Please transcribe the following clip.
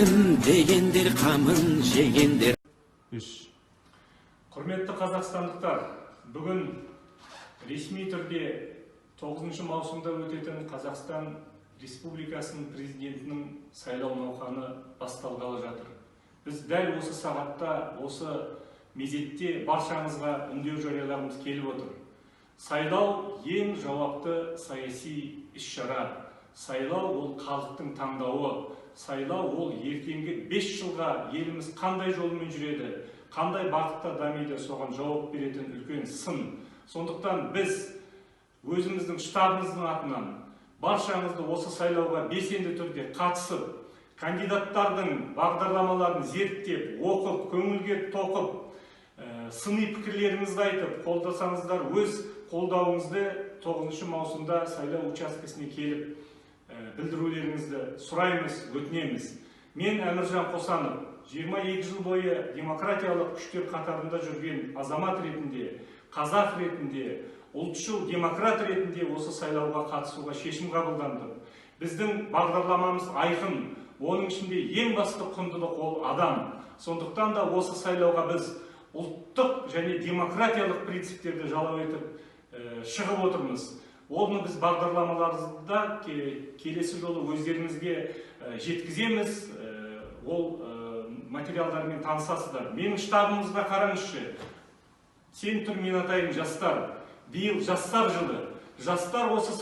Елім дегендер қамын жегендер. Құрметті қазақстандықтар, бүгін ресми түрде 9 маусымда өтетін Қазақстан Республикасының президентінің сайлау науқаны басталғалы жатыр. Біз дәл осы сағатта, осы мезетте баршаңызға үндеу жариялағымыз келіп отыр. Сайлау ең жауапты саяси іс-шара. Сайлау ол халықтың таңдауы. Сайлау ол ертеңгі 5 жылға еліміз қандай жолмен жүреді, қандай бағытта дамиды, соған жауап беретін үлкен сын. Сондықтан біз өзіміздің штабымыздың атынан баршаңызды осы сайлауға белсенді түрде қатысып, кандидаттардың бағдарламаларын зерттеп, оқып, көңілге тоқып, сыни пікірлеріңізді айтып, қолдасаңыздар, өз қолдауыңызды 9 маусымда сайлау учаскесіне келіп білдірулеріңізді сұраймыз, өтінеміз. Мен Әміржан Қосанов, 22 жыл бойы демократиялық күштер қатарында жүрген азамат ретінде, қазақ ретінде, ұлтшыл демократ ретінде осы сайлауға қатысуға шешім қабылдандым. Біздің бағдарламамыз айқын, оның ішінде ең басты құндылық ол адам. Сондықтан да осы сайлауға біз ұлттық және демократиялық принциптерді жалау етіп шығып отырмыз. Оны біз бағдарламаларымызда келесі жолы өздеріңізге жеткіземіз. Ол материалдармен танысасыздар. Менің штабымызда қараңызшы. Сен тұр, мен атайын, жастар. Биыл жастар жылы. Жастар осы